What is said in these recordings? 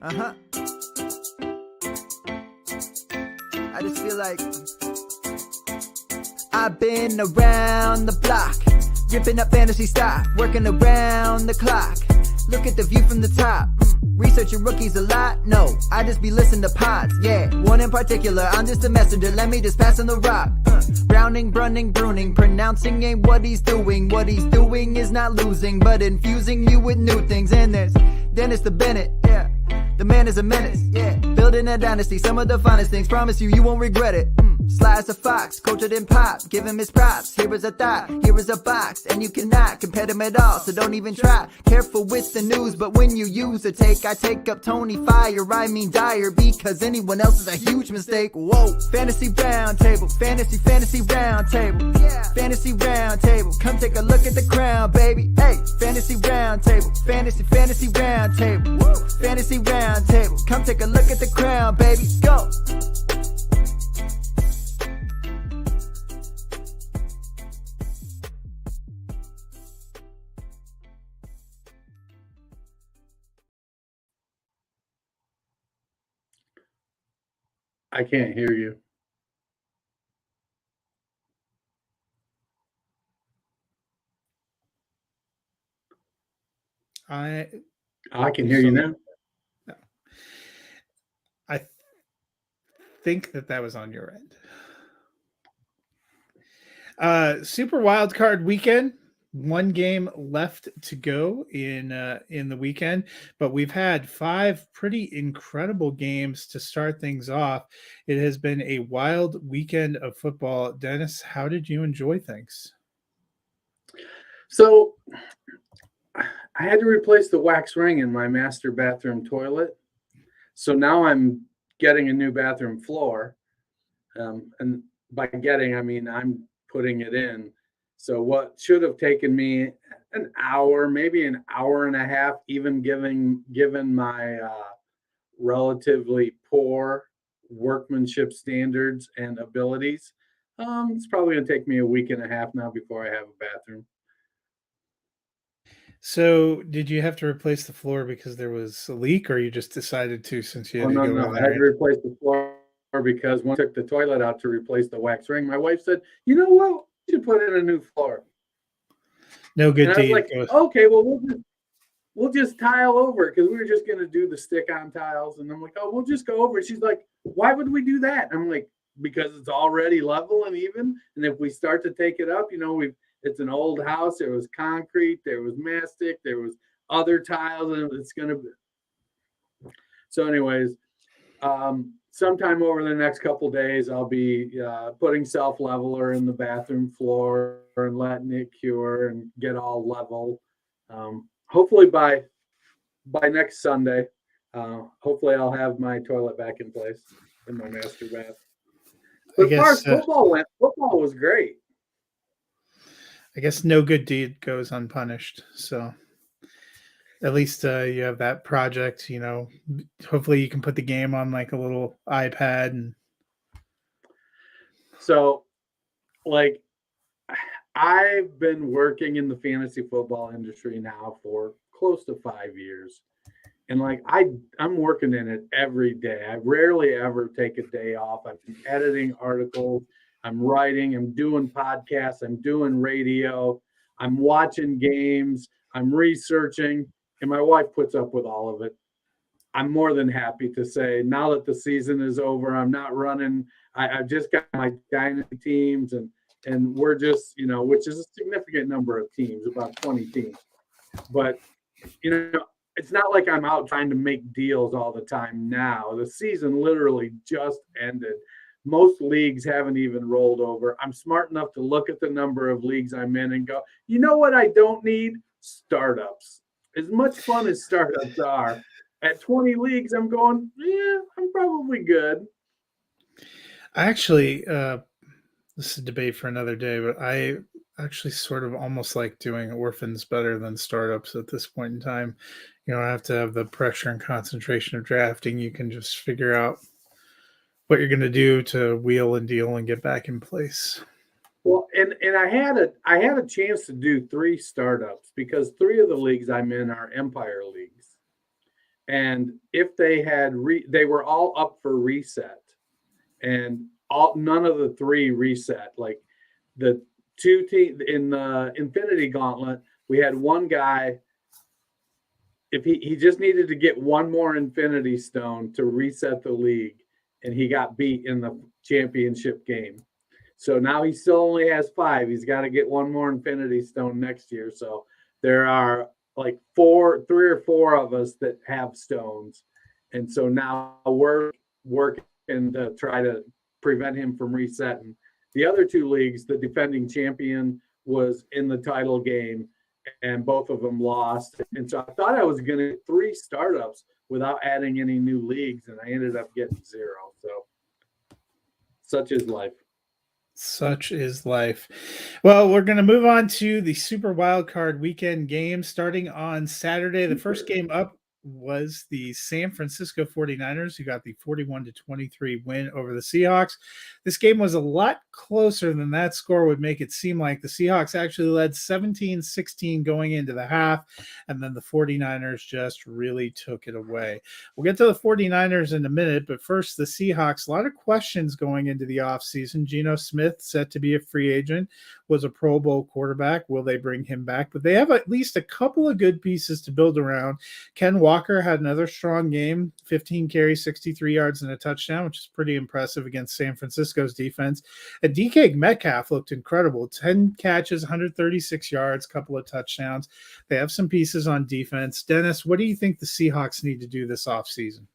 Uh-huh. I just feel like I've been around the block, ripping up fantasy stock, working around the clock. Look at the view from the top. Researching rookies a lot? No, I just be listening to pods. Yeah, one in particular, I'm just a messenger. Let me just pass on the rock. Browning, brunning, pruning, pronouncing ain't what he's doing. What he's doing is not losing, but infusing you with new things. And there's Dennis the Bennett, yeah. The man is a menace, yeah. Building a dynasty, some of the finest things. Promise you won't regret it. Sly as a fox, cultured in pop. Give him his props. Here is a thought, here is a box, and you cannot compare them at all. So don't even try. Careful with the news, but when you use a take, I take up Tony Fire. I mean Dyer, because anyone else is a huge mistake. Whoa, fantasy round table, fantasy round table, yeah. Fantasy round table. Come take a look at the crown, baby. Hey, fantasy round table, fantasy round table, woo. Fantasy round table. Come take a look at the crown, baby. Go. I can't hear you. I can hear you now. No. I think that was on your end. Super wild card weekend. One game left to go in the weekend, but we've had 5 pretty incredible games to start things off. It has been a wild weekend of football. Dennis, how did you enjoy things? So I had to replace the wax ring in my master bathroom toilet. So now I'm getting a new bathroom floor. And by getting, I mean I'm putting it in. So what should have taken me an hour, maybe an hour and a half, even given my relatively poor workmanship standards and abilities, it's probably going to take me a week and a half now before I have a bathroom. So did you have to replace the floor because there was a leak, or you just decided to since you had to go No. I had to replace the floor because when I took the toilet out to replace the wax ring, my wife said, you know what? You should put in a new floor. No good and I was deed. like, okay, well, we'll just tile over because we were just going to do the stick-on tiles. And I'm like, oh, we'll just go over. She's like, why would we do that? I'm like, because it's already level and even. And if we start to take it up, it's an old house. There was concrete. There was mastic. There was other tiles. And it's going to be. So anyways, sometime over the next couple of days, I'll be putting self-leveler in the bathroom floor and letting it cure and get all level. Hopefully by next Sunday, hopefully I'll have my toilet back in place in my master bath. But as far as football went, football was great. I guess no good deed goes unpunished. So at least you have that project, hopefully you can put the game on like a little iPad. And so like I've been working in the fantasy football industry now for close to 5 years. And like I'm working in it every day. I rarely ever take a day off. I've been editing articles, I'm writing, I'm doing podcasts, I'm doing radio, I'm watching games, I'm researching. And my wife puts up with all of it. I'm more than happy to say now that the season is over, I'm not running. I've just got my dynasty teams and we're just, which is a significant number of teams, about 20 teams. But, it's not like I'm out trying to make deals all the time now. The season literally just ended. Most leagues haven't even rolled over. I'm smart enough to look at the number of leagues I'm in and go, you know what I don't need? Startups. As much fun as startups are, at 20 leagues, I'm going, yeah, I'm probably good. I actually, this is a debate for another day, but I actually sort of almost like doing orphans better than startups at this point in time. You don't have to have the pressure and concentration of drafting. You can just figure out what you're going to do to wheel and deal and get back in place. Well, and I had a chance to do 3 startups because 3 of the leagues I'm in are Empire leagues. And if they had they were all up for reset, and none of the three reset. Like the two team in the Infinity Gauntlet, we had one guy. If he just needed to get one more Infinity Stone to reset the league, and he got beat in the championship game. So now he still only has 5. He's got to get one more Infinity Stone next year. So there are like 3 or 4 of us that have stones. And so now we're working to try to prevent him from resetting. The other 2 leagues, the defending champion was in the title game, and both of them lost. And so I thought I was going to get 3 startups without adding any new leagues, and I ended up getting 0. So such is life. Such is life. Well, we're going to move on to the Super Wildcard Weekend game starting on Saturday. The first game up was the San Francisco 49ers, who got the 41-23 win over the Seahawks. This game was a lot closer than that score would make it seem like. The Seahawks actually led 17-16 going into the half, and then the 49ers just really took it away. We'll get to the 49ers in a minute, but first, the Seahawks. A lot of questions going into the offseason. Geno Smith, set to be a free agent, was a Pro Bowl quarterback. Will they bring him back? But they have at least a couple of good pieces to build around. Ken Walker had another strong game, 15 carries, 63 yards, and a touchdown, which is pretty impressive against San Francisco's defense. And DK Metcalf looked incredible. 10 catches, 136 yards, couple of touchdowns. They have some pieces on defense. Dennis, what do you think the Seahawks need to do this offseason?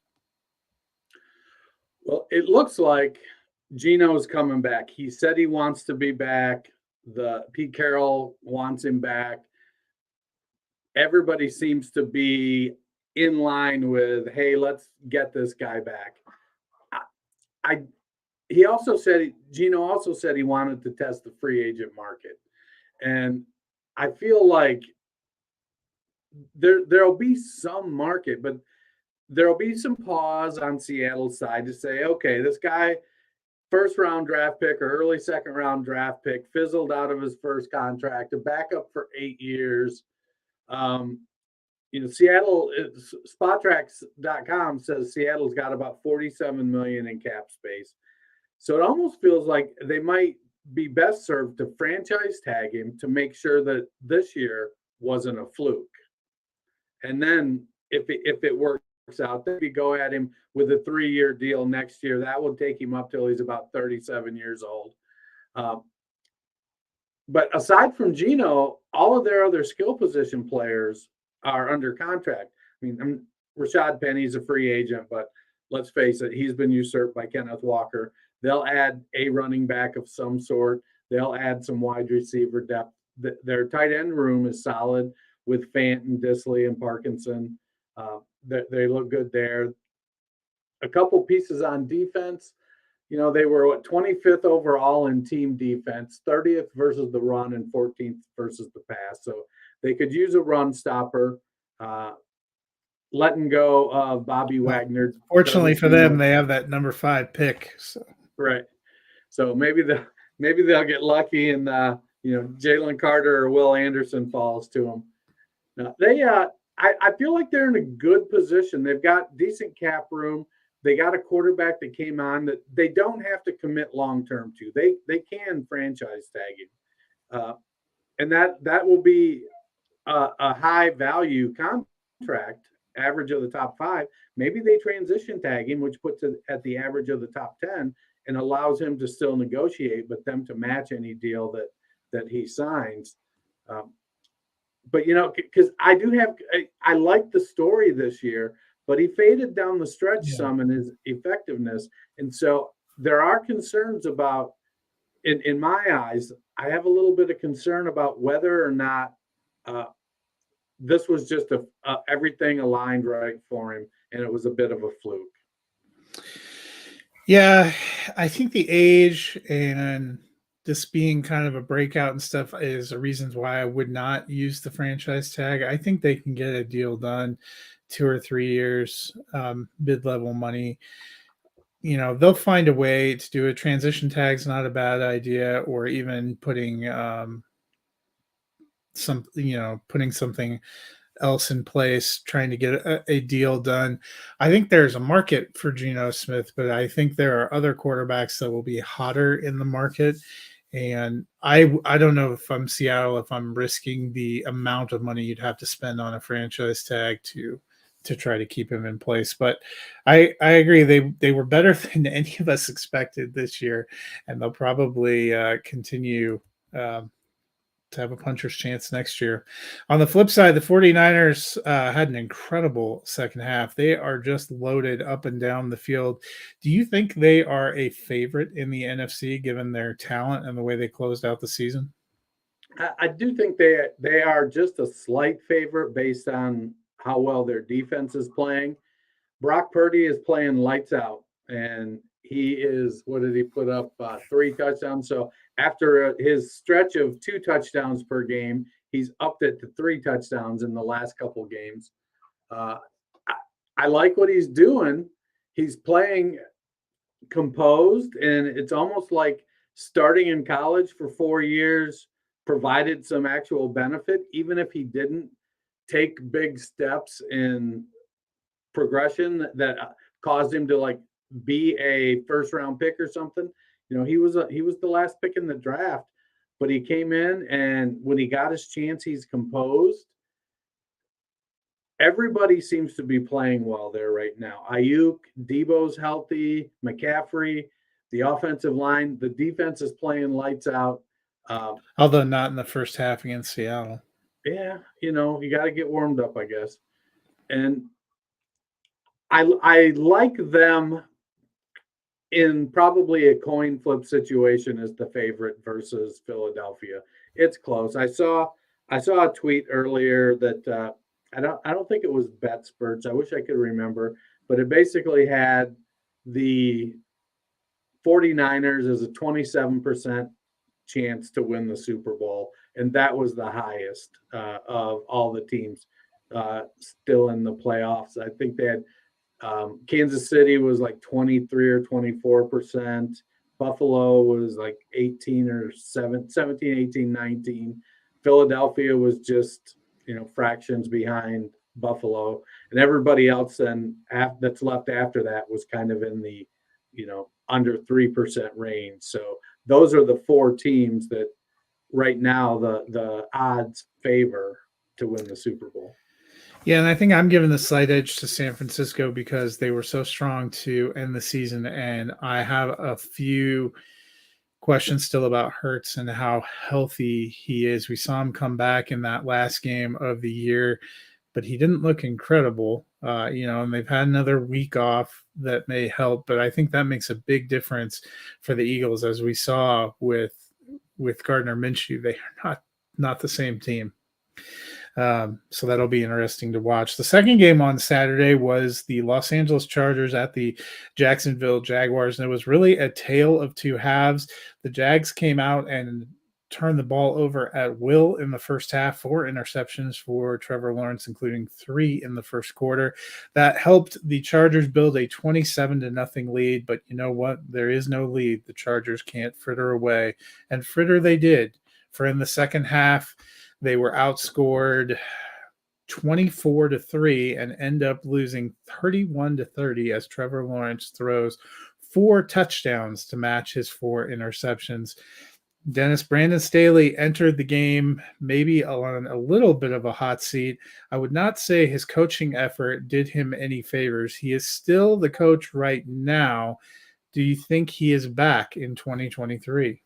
Well, it looks like Geno's coming back. He said he wants to be back. The Pete Carroll wants him back. Everybody seems to be in line with, hey, let's get this guy back. He also said, Geno also said he wanted to test the free agent market. And I feel like there'll be some market, but there'll be some pause on Seattle's side to say, okay, this guy, first round draft pick or early second round draft pick, fizzled out of his first contract, a backup for 8 years. Seattle, Spotrac.com says Seattle's got about $47 million in cap space. So it almost feels like they might be best served to franchise tag him to make sure that this year wasn't a fluke. And then if it works out, then we go at him with a 3-year deal next year. That will take him up till he's about 37 years old. But aside from Geno, all of their other skill position players are under contract. I mean, Rashad Penny's a free agent, but let's face it, he's been usurped by Kenneth Walker. They'll add a running back of some sort. They'll add some wide receiver depth. Their tight end room is solid with Fant and Disley and Parkinson. They look good there. A couple pieces on defense. They were 25th overall in team defense, 30th versus the run and 14th versus the pass. So they could use a run stopper. Letting go of Bobby Wagner. Fortunately for them, they have that number 5 pick. So. Right. So maybe they'll get lucky and Jalen Carter or Will Anderson falls to them. Now, I feel like they're in a good position. They've got decent cap room. They got a quarterback that came on that they don't have to commit long-term to. They can franchise tag him. And that will be a high-value contract, average of the top 5. Maybe they transition tag him, which puts it at the average of the top 10 and allows him to still negotiate, but them to match any deal that he signs. But, because I like the story this year, but he faded down the stretch some in his effectiveness. And so there are concerns about, in my eyes, I have a little bit of concern about whether or not this was just everything aligned right for him, and it was a bit of a fluke. Yeah, I think the age and this being kind of a breakout and stuff is the reasons why I would not use the franchise tag. I think they can get a deal done 2 or 3 years, mid-level money. They'll find a way to do a transition tag's not a bad idea, or even putting putting something else in place, trying to get a deal done. I think there's a market for Geno Smith, but I think there are other quarterbacks that will be hotter in the market. And I don't know if I'm Seattle, if I'm risking the amount of money you'd have to spend on a franchise tag to try to keep him in place. But I agree they were better than any of us expected this year, and they'll probably continue to have a puncher's chance next year. On the flip side, the 49ers had an incredible second half. They are just loaded up and down the field. Do you think they are a favorite in the NFC given their talent and the way they closed out the season? I do think they are just a slight favorite based on how well their defense is playing. Brock Purdy is playing lights out, and he is, what did he put up? 3 touchdowns. So after his stretch of 2 touchdowns per game, he's upped it to 3 touchdowns in the last couple games. Uh, I like what he's doing. He's playing composed, and it's almost like starting in college for 4 years provided some actual benefit, even if he didn't take big steps in progression that caused him to like be a first round pick or something. He was the last pick in the draft, but he came in, and when he got his chance, he's composed. Everybody seems to be playing well there right now. Ayuk, Debo's healthy, McCaffrey, the offensive line, the defense is playing lights out. Although not in the first half against Seattle. Yeah, you got to get warmed up, I guess. And I like them in probably a coin flip situation as the favorite versus Philadelphia. It's close. I saw a tweet earlier that I don't think it was BetSperts. I wish I could remember, but it basically had the 49ers as a 27% chance to win the Super Bowl, and that was the highest of all the teams still in the playoffs. I think they had Kansas City was like 23 or 24%. Buffalo was like 18 or 17, 18, 19. Philadelphia was just, fractions behind Buffalo. And everybody else then that's left after that was kind of in the, under 3% range. So those are the 4 teams that right now the odds favor to win the Super Bowl. Yeah, and I think I'm giving the slight edge to San Francisco because they were so strong to end the season. And I have a few questions still about Hurts and how healthy he is. We saw him come back in that last game of the year, but he didn't look incredible. And they've had another week off that may help, but I think that makes a big difference for the Eagles, as we saw with Gardner Minshew. They are not the same team. So that'll be interesting to watch. The second game on Saturday was the Los Angeles Chargers at the Jacksonville Jaguars, and it was really a tale of two halves. The Jags came out and turned the ball over at will in the first half, 4 interceptions for Trevor Lawrence, including 3 in the first quarter. That helped the Chargers build a 27-0 lead, but you know what? There is no lead. The Chargers can't fritter away, and fritter they did. For in the second half, they were outscored 24-3 and end up losing 31-30 as Trevor Lawrence throws 4 touchdowns to match his 4 interceptions. Brandon Staley entered the game maybe on a little bit of a hot seat. I would not say his coaching effort did him any favors. He is still the coach right now. Do you think he is back in 2023?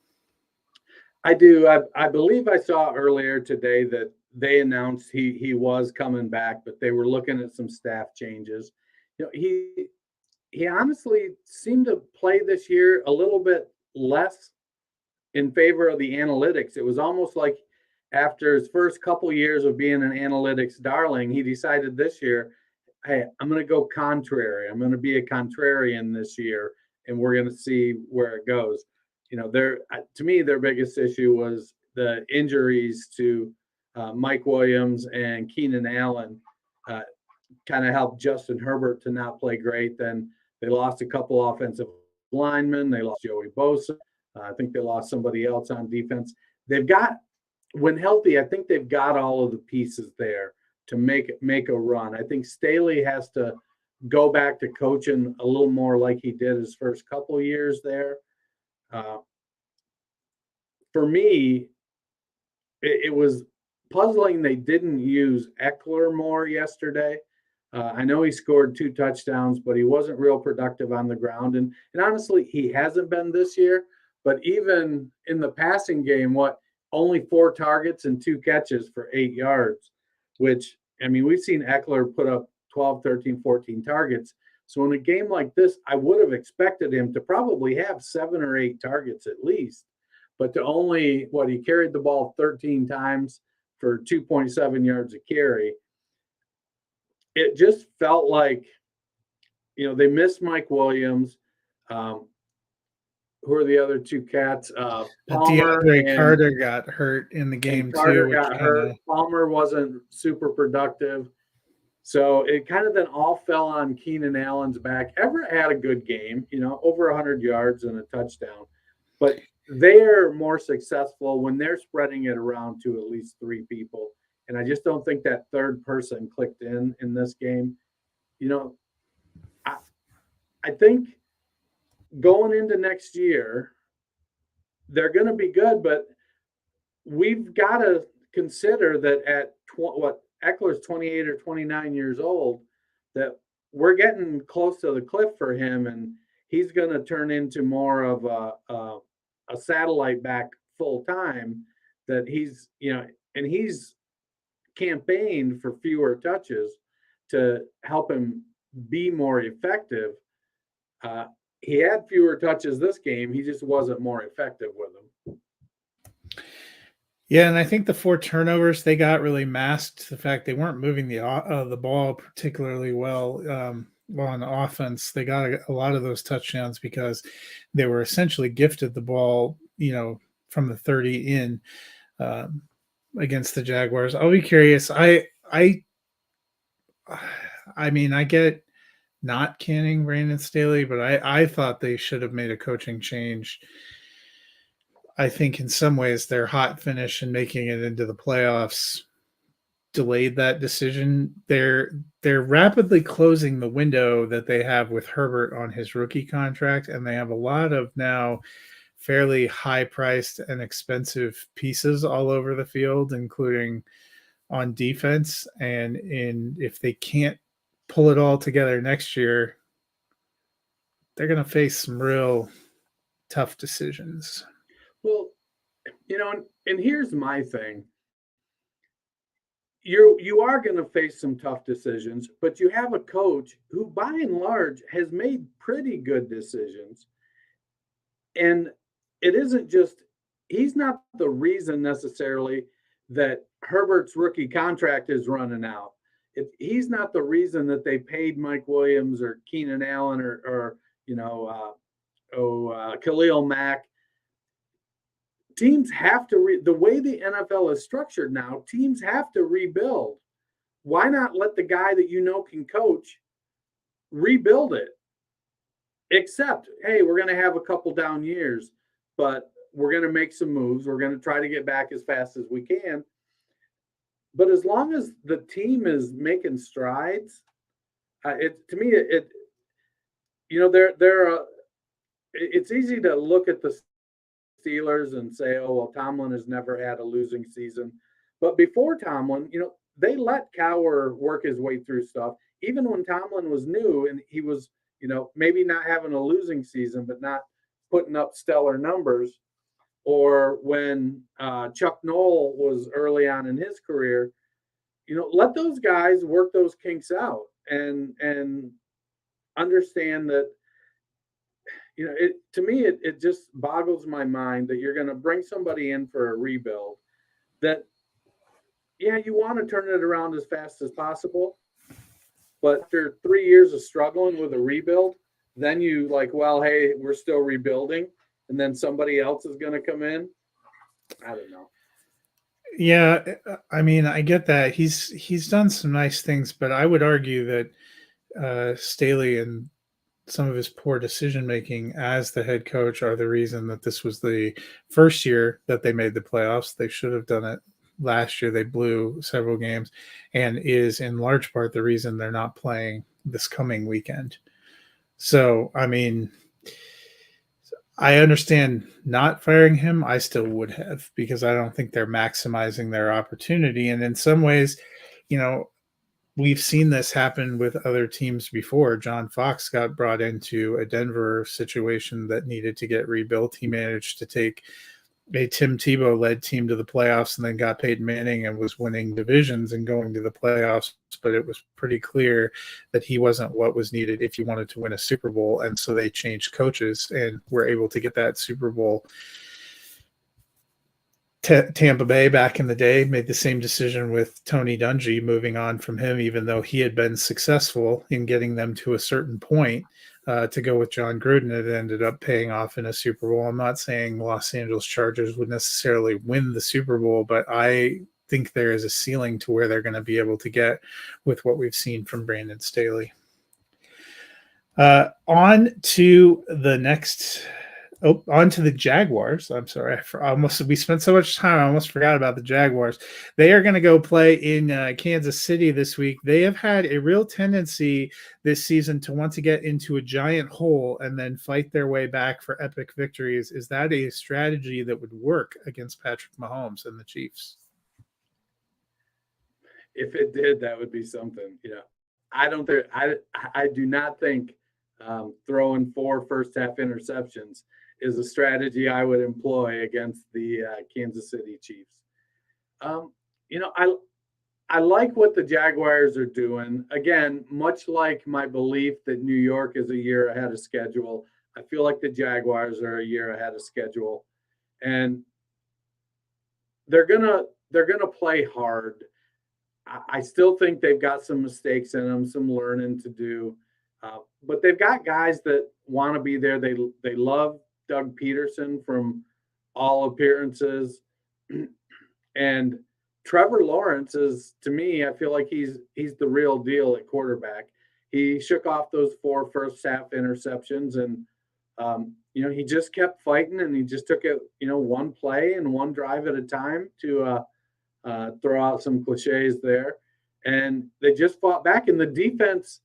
I do. I believe I saw earlier today that they announced he was coming back, but they were looking at some staff changes. He honestly seemed to play this year a little bit less in favor of the analytics. It was almost like after his first couple years of being an analytics darling, he decided this year, hey, I'm going to go contrary. I'm going to be a contrarian this year, and we're going to see where it goes. To me, their biggest issue was the injuries to Mike Williams and Keenan Allen kind of helped Justin Herbert to not play great. Then they lost a couple offensive linemen. They lost Joey Bosa. I think they lost somebody else on defense. They've got, when healthy, I think they've got all of the pieces there make a run. I think Staley has to go back to coaching a little more like he did his first couple of years there. For me, it was puzzling they didn't use Eckler more yesterday. I know he scored 2 touchdowns, but he wasn't real productive on the ground. And honestly, he hasn't been this year. But even in the passing game, only 4 targets and 2 catches for 8 yards, which, I mean, we've seen Eckler put up 12, 13, 14 targets. So in a game like this, I would have expected him to probably have 7 or 8 targets at least. But to only, he carried the ball 13 times for 2.7 yards a carry. It just felt like, they missed Mike Williams. Who are the other 2 cats? Palmer DeAndre Carter got hurt in the game Carter too. got hurt. Palmer wasn't super productive. So it kind of then all fell on Keenan Allen's back. Everett had a good game, over 100 yards and a touchdown. But they're more successful when they're spreading it around to at least 3 people. And I just don't think that third person clicked in this game. I think going into next year, they're going to be good, but we've got to consider that at Eckler's 28 or 29 years old, that we're getting close to the cliff for him, and he's going to turn into more of a satellite back full time. That he's and he's campaigned for fewer touches to help him be more effective. He had fewer touches this game. He just wasn't more effective with them. Yeah, and I think the 4 turnovers they got really masked the fact they weren't moving the ball particularly well. On offense, they got a lot of those touchdowns because they were essentially gifted the ball, from the 30 in against the Jaguars. I'll be curious. I mean, I get not canning Brandon Staley, but I thought they should have made a coaching change. I think in some ways their hot finish and making it into the playoffs delayed that decision. They're rapidly closing the window that they have with Herbert on his rookie contract, and they have a lot of now fairly high-priced and expensive pieces all over the field, including on defense. And if they can't pull it all together next year, they're going to face some real tough decisions. Well, and here's my thing. You are going to face some tough decisions, but you have a coach who, by and large, has made pretty good decisions. And it isn't just, he's not the reason necessarily that Herbert's rookie contract is running out. He's not the reason that they paid Mike Williams or Keenan Allen or Khalil Mack. Teams have to the way the NFL is structured now, teams have to rebuild. Why not let the guy that can coach rebuild it? Except, hey, we're going to have a couple down years, but we're going to make some moves. We're going to try to get back as fast as we can. But as long as the team is making strides, it's easy to look at the Steelers and say, oh, well, Tomlin has never had a losing season. But before Tomlin, they let Cowher work his way through stuff. Even when Tomlin was new and he was, maybe not having a losing season, but not putting up stellar numbers. Or when Chuck Noll was early on in his career, let those guys work those kinks out and understand that, to me, it just boggles my mind that you're going to bring somebody in for a rebuild that, yeah, you want to turn it around as fast as possible. But after 3 years of struggling with a rebuild, then you well, hey, we're still rebuilding. And then somebody else is going to come in. I don't know. Yeah, I mean, I get that. He's done some nice things, but I would argue that Staley and some of his poor decision-making as the head coach are the reason that this was the first year that they made the playoffs. They should have done it last year they blew several games, and is in large part the reason they're not playing this coming weekend. So, I mean, I understand not firing him. I still would have, because I don't think they're maximizing their opportunity. And in some ways, you know, we've seen this happen with other teams before. John Fox got brought into a Denver situation that needed to get rebuilt. He managed to take a Tim Tebow led team to the playoffs and then got Peyton Manning and was winning divisions and going to the playoffs. But it was pretty clear that he wasn't what was needed if you wanted to win a Super Bowl. And so they changed coaches and were able to get that Super Bowl. Tampa Bay back in the day made the same decision with Tony Dungy, moving on from him, even though he had been successful in getting them to a certain point. To go with John Gruden, it ended up paying off in a Super Bowl. I'm not saying Los Angeles Chargers would necessarily win the Super Bowl, but I think there is a ceiling to where they're going to be able to get with what we've seen from Brandon Staley. On to the Jaguars. I'm sorry. We spent so much time, I almost forgot about the Jaguars. They are going to go play in Kansas City this week. They have had a real tendency this season to want to get into a giant hole and then fight their way back for epic victories. Is that a strategy that would work against Patrick Mahomes and the Chiefs? If it did, that would be something. I do not think throwing 4 first-half interceptions is a strategy I would employ against the Kansas City Chiefs. I like what the Jaguars are doing. Again, much like my belief that New York is a year ahead of schedule, I feel like the Jaguars are a year ahead of schedule, and they're gonna play hard. I still think they've got some mistakes in them, some learning to do. But they've got guys that want to be there. They love Doug Peterson from all appearances. And Trevor Lawrence is, to me, I feel like he's the real deal at quarterback. He shook off those 4 first-half interceptions, and he just kept fighting, and he just took it, one play and one drive at a time to throw out some cliches there. And they just fought back, and the defense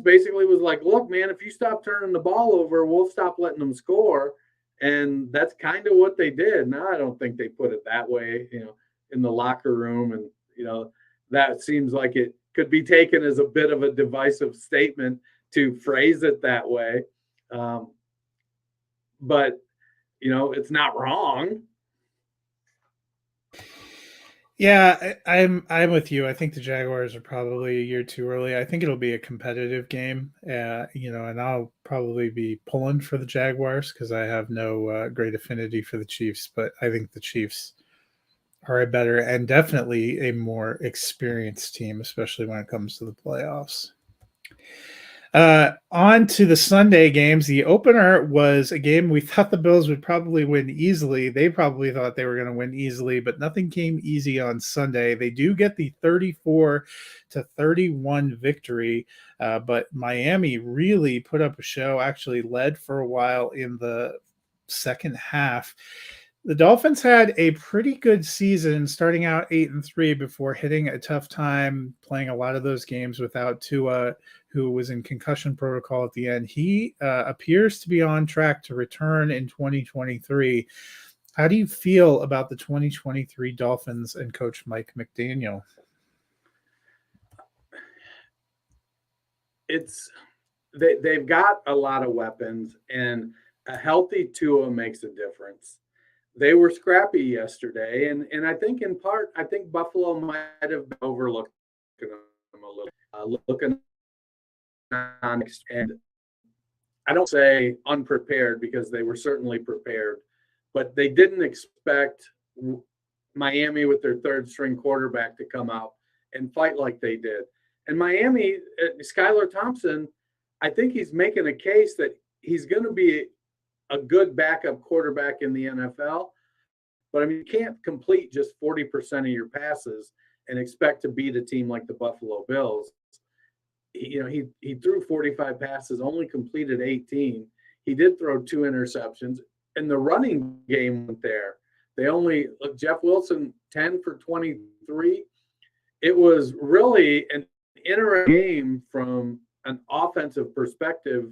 basically was like, look, man, if you stop turning the ball over, we'll stop letting them score. And that's kind of what they did. Now, I don't think they put it that way, in the locker room. And, that seems like it could be taken as a bit of a divisive statement to phrase it that way. But, it's not wrong. Yeah, I'm with you. I think the Jaguars are probably a year too early. I think it'll be a competitive game, and I'll probably be pulling for the Jaguars because I have no great affinity for the Chiefs. But I think the Chiefs are a better and definitely a more experienced team, especially when it comes to the playoffs. On to the Sunday games. The opener was a game we thought the Bills would probably win easily. They probably thought they were going to win easily, but nothing came easy on Sunday. They do get the 34-31 victory, but Miami really put up a show, actually led for a while in the second half. The Dolphins had a pretty good season, starting out 8-3 before hitting a tough time, playing a lot of those games without Tua, who was in concussion protocol at the end. He appears to be on track to return in 2023. How do you feel about the 2023 Dolphins and Coach Mike McDaniel? They've got a lot of weapons, and a healthy Tua makes a difference. They were scrappy yesterday, and I think in part, Buffalo might have been overlooking them a little, looking on, and I don't say unprepared because they were certainly prepared, but they didn't expect Miami with their third string quarterback to come out and fight like they did. And Miami, Skylar Thompson, I think he's making a case that he's going to be a good backup quarterback in the NFL. But I mean, you can't complete just 40% of your passes and expect to beat a team like the Buffalo Bills. He threw 45 passes, only completed 18. He did throw 2 interceptions, and the running game went there. Jeff Wilson 10 for 23. It was really an interesting game from an offensive perspective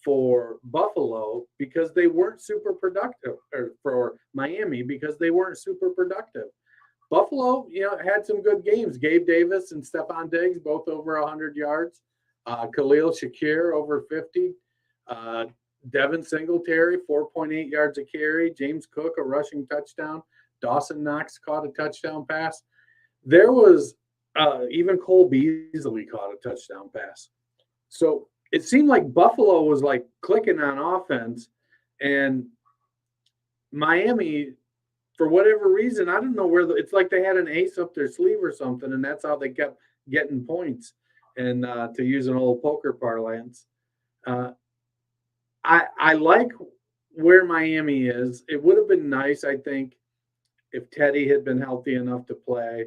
for Buffalo because they weren't super productive, or for Miami because they weren't super productive. Buffalo, had some good games. Gabe Davis and Stephon Diggs both over 100 yards. Khalil Shakir over 50. Devin Singletary 4.8 yards a carry. James Cook a rushing touchdown. Dawson Knox caught a touchdown pass. There was even Cole Beasley caught a touchdown pass. So it seemed like Buffalo was like clicking on offense, and Miami, for whatever reason, I don't know where it's like they had an ace up their sleeve or something, and that's how they kept getting points. And to use an old poker parlance, I like where Miami is. It would have been nice, I think, if Teddy had been healthy enough to play.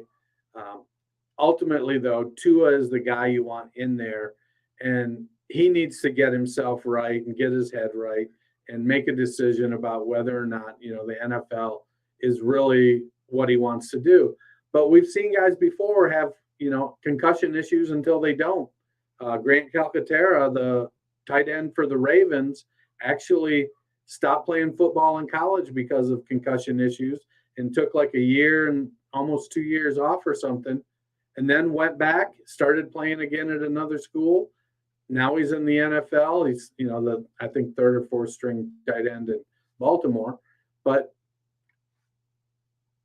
Ultimately, though, Tua is the guy you want in there, and he needs to get himself right and get his head right and make a decision about whether or not, the NFL is really what he wants to do. But we've seen guys before have, concussion issues until they don't. Grant Calcaterra, the tight end for the Ravens, actually stopped playing football in college because of concussion issues and took like a year and almost 2 years off or something, and then went back, started playing again at another school. Now he's in the NFL. He's, I think third or fourth string tight end in Baltimore. But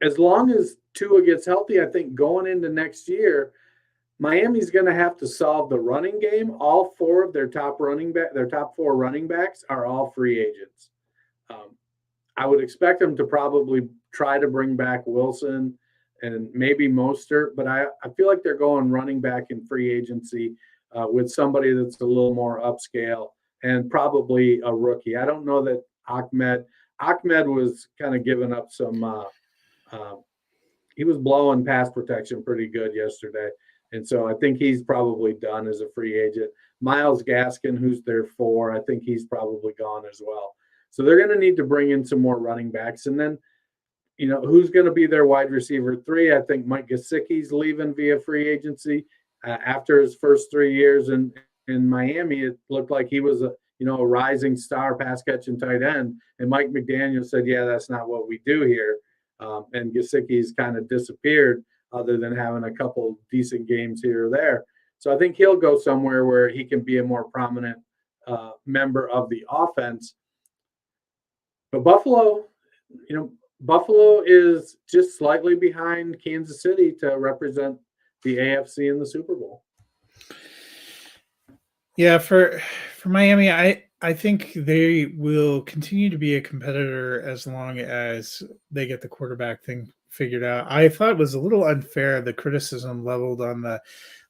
as long as Tua gets healthy, I think going into next year, Miami's going to have to solve the running game. All four of their top four running backs are all free agents. I would expect them to probably try to bring back Wilson and maybe Mostert, but I feel like they're going running back in free agency with somebody that's a little more upscale and probably a rookie. I don't know that Ahmed was kind of giving up some he was blowing pass protection pretty good yesterday. And so I think he's probably done as a free agent. Myles Gaskin, who's their 4, I think he's probably gone as well. So they're going to need to bring in some more running backs. And then, who's going to be their wide receiver 3? I think Mike Gesicki's leaving via free agency. After his first 3 years in Miami, it looked like he was a rising star pass catching tight end. And Mike McDaniel said, yeah, that's not what we do here. And Gesicki's kind of disappeared other than having a couple decent games here or there. So I think he'll go somewhere where he can be a more prominent member of the offense. But Buffalo is just slightly behind Kansas City to represent the AFC in the Super Bowl. Yeah, for Miami, I think they will continue to be a competitor as long as they get the quarterback thing figured out. I thought it was a little unfair, the criticism leveled on the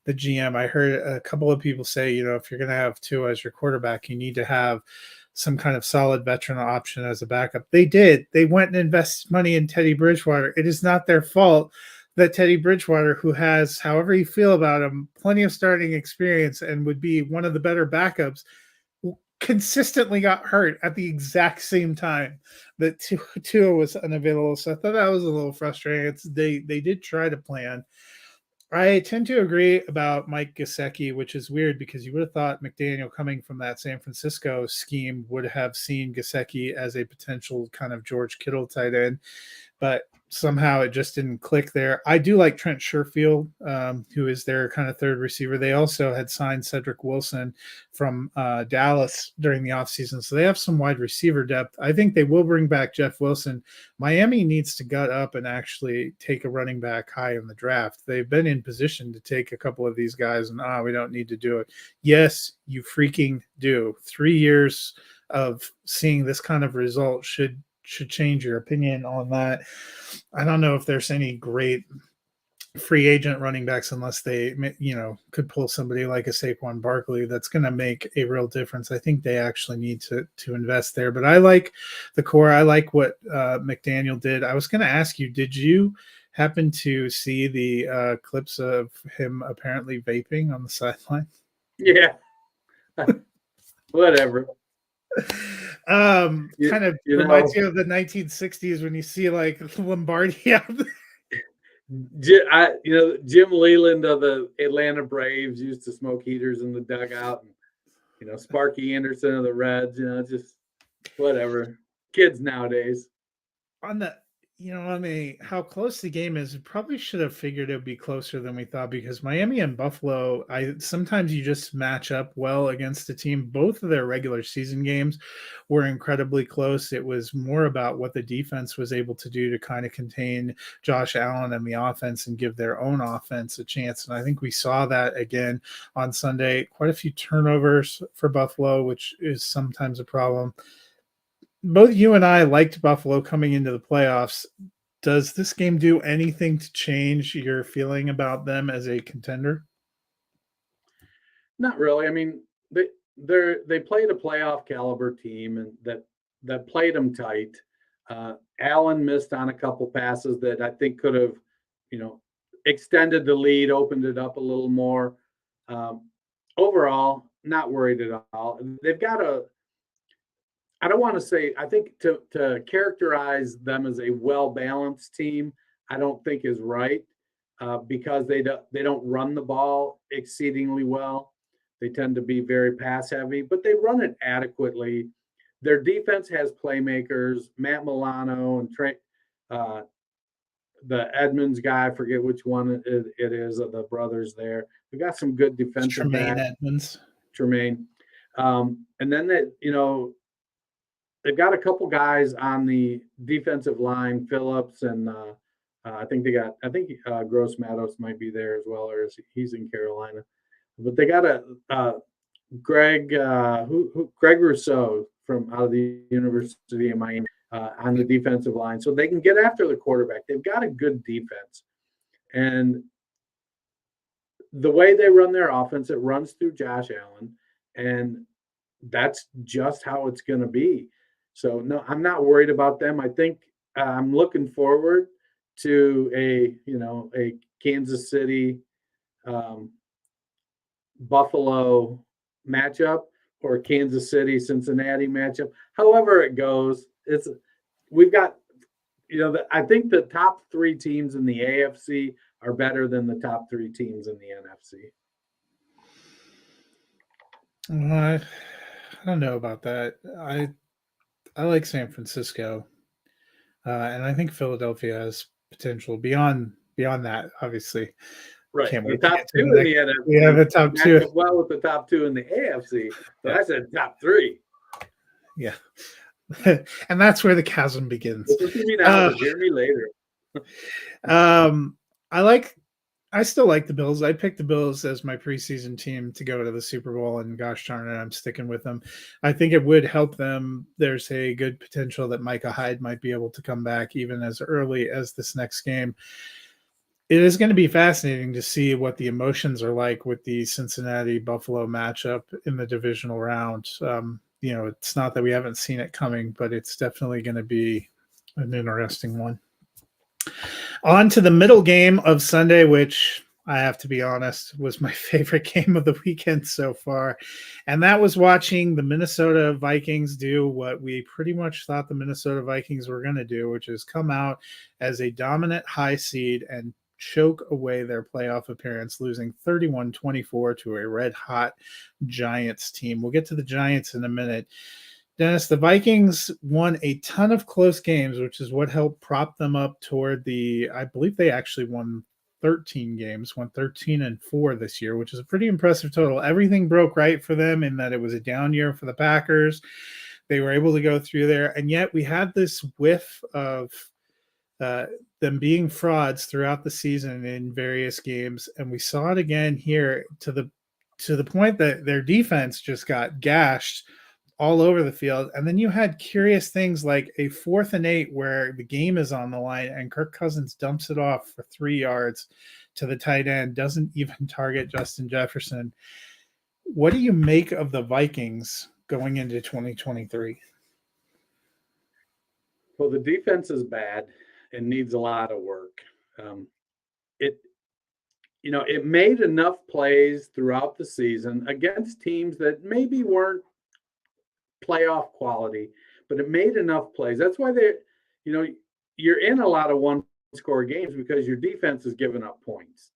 GM. I heard a couple of people say, if you're going to have Tua as your quarterback, you need to have some kind of solid veteran option as a backup. They did. They went and invested money in Teddy Bridgewater. It is not their fault that Teddy Bridgewater, who has, however you feel about him, plenty of starting experience and would be one of the better backups, consistently got hurt at the exact same time that Tua was unavailable. So I thought that was a little frustrating. They did try to plan. I tend to agree about Mike Gesicki, which is weird because you would have thought McDaniel, coming from that San Francisco scheme, would have seen Gesicki as a potential kind of George Kittle tight end, but somehow it just didn't click there. I do like Trent Sherfield, who is their kind of third receiver. They also had signed Cedric Wilson from Dallas during the offseason, so they have some wide receiver depth. I think they will bring back Jeff Wilson. Miami needs to gut up and actually take a running back high in the draft. They've been in position to take a couple of these guys, and we don't need to do it. Yes, you freaking do. 3 years of seeing this kind of result should change your opinion on that. I don't know if there's any great free agent running backs unless they, could pull somebody like a Saquon Barkley that's going to make a real difference. I think they actually need to invest there. But I like the core. I like what McDaniel did. I was going to ask you, did you happen to see the clips of him apparently vaping on the sideline? Yeah. Whatever. Kind of You reminds know, you of the 1960s when you see like Lombardi out there. Jim Leland of the Atlanta Braves used to smoke heaters in the dugout, and Sparky Anderson of the Reds. Just whatever. Kids nowadays. On the on the how close the game is, we probably should have figured it would be closer than we thought because Miami and Buffalo, I sometimes you just match up well against the team. Both of their regular season games were incredibly close. It was more about what the defense was able to do to kind of contain Josh Allen and the offense and give their own offense a chance. And I think we saw that again on Sunday. Quite a few turnovers for Buffalo, which is sometimes a problem. Both you and I liked Buffalo coming into the playoffs. Does this game do anything to change your feeling about them as a contender? Not really. I mean, they played a playoff caliber team, and that played them tight. Allen missed on a couple passes that I think could have, extended the lead, opened it up a little more. Overall, not worried at all. They've got a I don't want to say, I think to characterize them as a well balanced team, I don't think is right, because they don't run the ball exceedingly well. They tend to be very pass heavy, but they run it adequately. Their defense has playmakers, Matt Milano and Trey, uh, the Edmonds guy. I forget which one it is of the brothers there. We got some good It's defensive Tremaine backs, Edmonds. Tremaine. And then they've got a couple guys on the defensive line, Phillips, and I think Gross Matos might be there as well, or he's in Carolina. But they got Greg Greg Rousseau from out of the University of Miami on the defensive line, so they can get after the quarterback. They've got a good defense, and the way they run their offense, it runs through Josh Allen, and that's just how it's going to be. So no, I'm not worried about them. I think I'm looking forward to a Kansas City Buffalo matchup or Kansas City Cincinnati matchup. However it goes, we've got I think the top three teams in the AFC are better than the top three teams in the NFC. I don't know about that. I like San Francisco, and I think Philadelphia has potential beyond that. Obviously, Right. can't The wait to top get to two the in next. the We have NFC a top match two. up well with the top two in the AFC. But Yeah. I said top three. Yeah, and that's where the chasm begins. Listen to me now, but hear me later. Um, I still like the Bills. I picked the Bills as my preseason team to go to the Super Bowl, and gosh darn it, I'm sticking with them. I think it would help them. There's a good potential that Micah Hyde might be able to come back even as early as this next game. It is going to be fascinating to see what the emotions are like with the Cincinnati Buffalo matchup in the divisional round. It's not that we haven't seen it coming, but it's definitely going to be an interesting one. On to the middle game of Sunday, which I have to be honest was my favorite game of the weekend so far. And that was watching the Minnesota Vikings do what we pretty much thought the Minnesota Vikings were going to do, which is come out as a dominant high seed and choke away their playoff appearance, losing 31-24 to a red-hot Giants team. We'll get to the Giants in a minute. Dennis, the Vikings won a ton of close games, which is what helped prop them up toward I believe they actually won 13 games, won 13-4 this year, which is a pretty impressive total. Everything broke right for them in that it was a down year for the Packers. They were able to go through there, and yet we had this whiff of them being frauds throughout the season in various games, and we saw it again here to the point that their defense just got gashed all over the field. And then you had curious things like a 4th and 8 where the game is on the line and Kirk Cousins dumps it off for 3 yards to the tight end, doesn't even target Justin Jefferson. What do you make of the Vikings going into 2023? Well, the defense is bad and needs a lot of work. It made enough plays throughout the season against teams that maybe weren't playoff quality, but it made enough plays. That's why you know, you're in a lot of one score games because your defense is giving up points.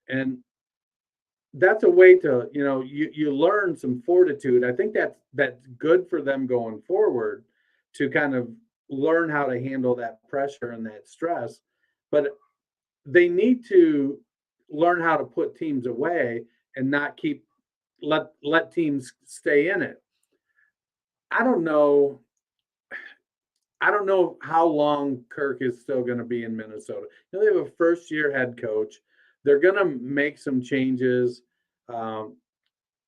And that's a way to, you learn some fortitude. I think that's good for them going forward to kind of learn how to handle that pressure and that stress. But they need to learn how to put teams away and not let teams stay in it. I don't know. I don't know how long Kirk is still going to be in Minnesota. They have a first year head coach. They're going to make some changes. Um,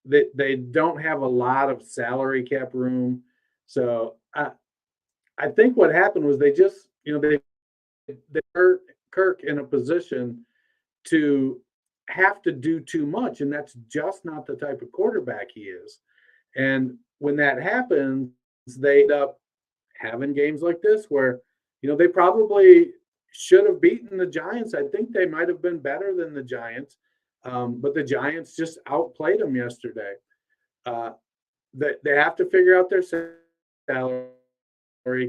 they don't have a lot of salary cap room. So I think what happened was they just, they hurt Kirk in a position to have to do too much. And that's just not the type of quarterback he is. And when that happens, they end up having games like this where, they probably should have beaten the Giants. I think they might have been better than the Giants, but the Giants just outplayed them yesterday. They have to figure out their salary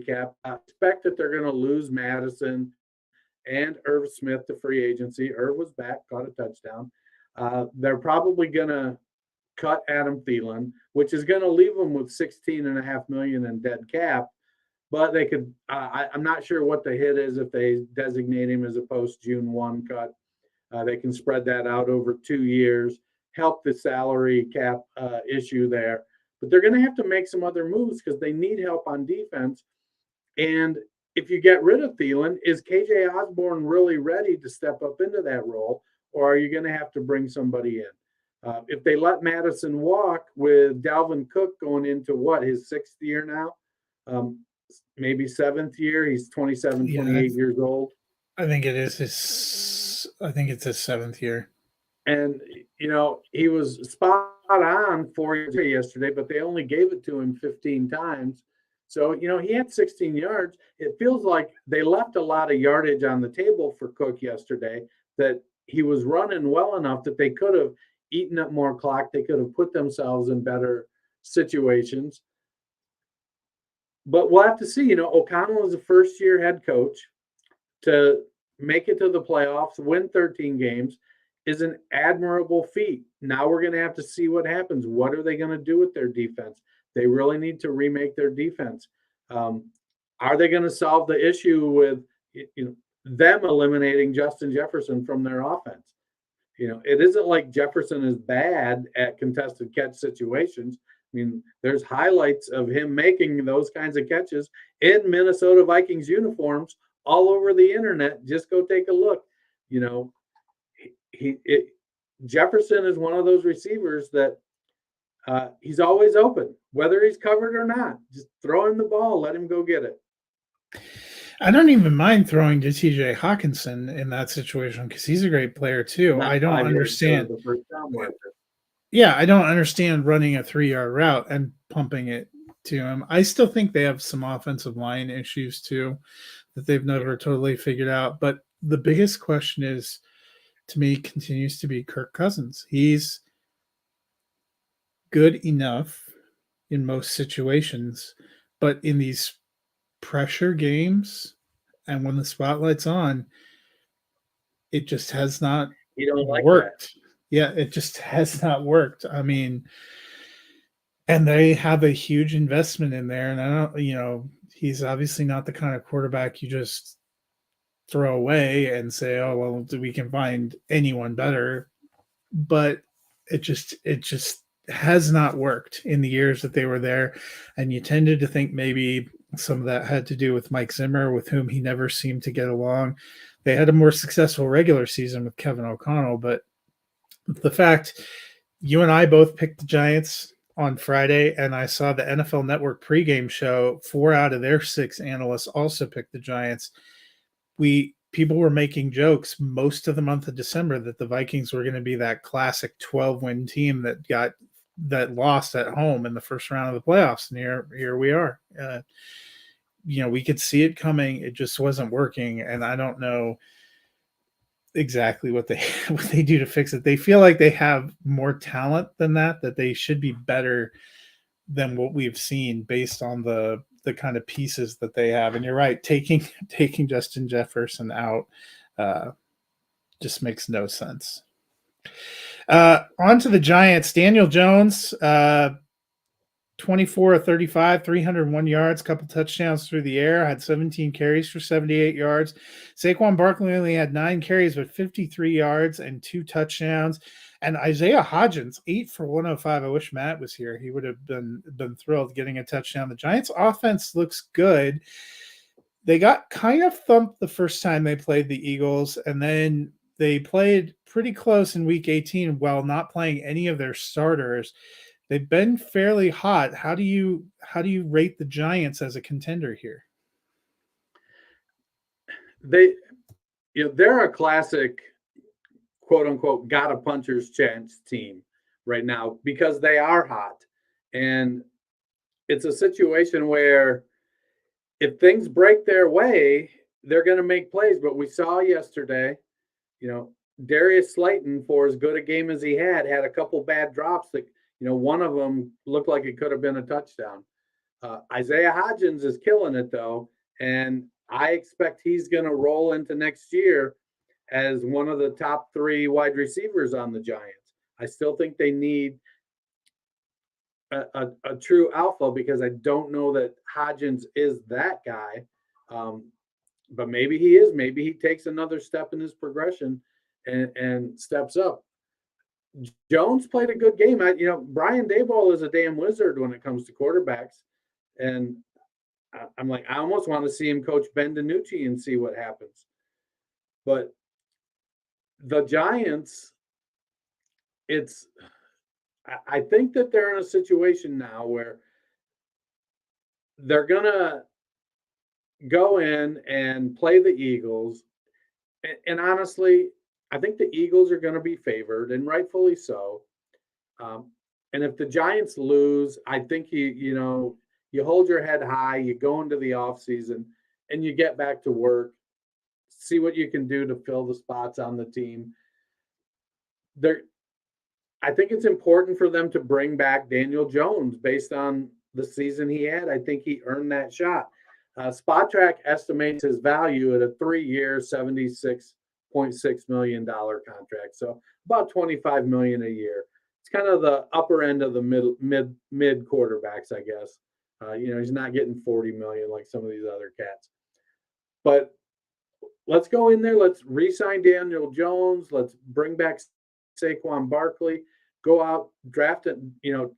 cap. I expect that they're going to lose Madison and Irv Smith to free agency. Irv was back, caught a touchdown. They're probably going to cut Adam Thielen, which is going to leave them with $16.5 million in dead cap. But they could. I'm not sure what the hit is if they designate him as a post June 1 cut. They can spread that out over 2 years, help the salary cap issue there. But they're going to have to make some other moves because they need help on defense. And if you get rid of Thielen, is KJ Osborne really ready to step up into that role, or are you going to have to bring somebody in? If they let Madison walk with Dalvin Cook going into his 6th year now, maybe 7th year, he's 27, 28 years old. I think it is I think it's his 7th year. And, he was spot on 4 years yesterday, but they only gave it to him 15 times. So, he had 16 yards. It feels like they left a lot of yardage on the table for Cook yesterday, that he was running well enough that they could have eaten up more clock. They could have put themselves in better situations. But we'll have to see. O'Connell is a first-year head coach. To make it to the playoffs, win 13 games, is an admirable feat. Now we're going to have to see what happens. What are they going to do with their defense? They really need to remake their defense. Are they going to solve the issue with them eliminating Justin Jefferson from their offense? It isn't like Jefferson is bad at contested catch situations. I mean, there's highlights of him making those kinds of catches in Minnesota Vikings uniforms all over the internet. Just go take a look. Jefferson is one of those receivers that he's always open, whether he's covered or not. Just throw him the ball, let him go get it. I don't even mind throwing to TJ Hawkinson in that situation because he's a great player too. I don't understand. Yeah, I don't understand running a 3-yard route and pumping it to him. I still think they have some offensive line issues too that they've never totally figured out. But the biggest question is, to me, continues to be Kirk Cousins. He's good enough in most situations, but in these pressure games and when the spotlight's on, it just has not worked. That. Yeah, it just has not worked. I mean, and they have a huge investment in there, and I don't, he's obviously not the kind of quarterback you just throw away and say, oh, well, we can find anyone better. But it just has not worked in the years that they were there. And you tended to think maybe some of that had to do with Mike Zimmer, with whom he never seemed to get along. They had a more successful regular season with Kevin O'Connell, but the fact you and I both picked the Giants on Friday, and I saw the NFL Network pregame show, 4 out of their 6 analysts also picked the Giants. People were making jokes most of the month of December that the Vikings were going to be that classic 12-win team that lost at home in the first round of the playoffs. And here we are. We could see it coming. It just wasn't working. And I don't know exactly what they do to fix it. They feel like they have more talent than that they should be better than what we've seen based on the kind of pieces that they have. And you're right, taking Justin Jefferson out just makes no sense. On to the Giants. Daniel Jones, 24 of 35, 301 yards, couple touchdowns through the air, had 17 carries for 78 yards. Saquon Barkley only had 9 carries, but 53 yards and 2 touchdowns. And Isaiah Hodgins, 8 for 105. I wish Matt was here. He would have been thrilled getting a touchdown. The Giants offense looks good. They got kind of thumped the first time they played the Eagles, and then they played pretty close in week 18 while not playing any of their starters. They've been fairly hot. How do you rate the Giants as a contender here? They're a classic quote unquote got a puncher's chance team right now because they are hot. And it's a situation where if things break their way, they're going to make plays. But we saw yesterday, Darius Slayton, for as good a game as he had a couple bad drops that, one of them looked like it could have been a touchdown. Isaiah Hodgins is killing it, though, and I expect he's going to roll into next year as one of the top 3 wide receivers on the Giants. I still think they need a true alpha because I don't know that Hodgins is that guy. But maybe he is. Maybe he takes another step in his progression and steps up. Jones played a good game. Brian Daboll is a damn wizard when it comes to quarterbacks. And I'm like, I almost want to see him coach Ben DiNucci and see what happens. But the Giants, I think that they're in a situation now where they're going to go in and play the Eagles. And honestly, I think the Eagles are going to be favored, and rightfully so. And if the Giants lose, I think you hold your head high, you go into the offseason, and you get back to work, see what you can do to fill the spots on the team. I think it's important for them to bring back Daniel Jones based on the season he had. I think he earned that shot. SpotTrack estimates his value at a 3-year, $76.6 million contract. So about $25 million a year. It's kind of the upper end of the mid quarterbacks, I guess. He's not getting $40 million like some of these other cats. But let's go in there. Let's re-sign Daniel Jones. Let's bring back Saquon Barkley. Go out, draft it.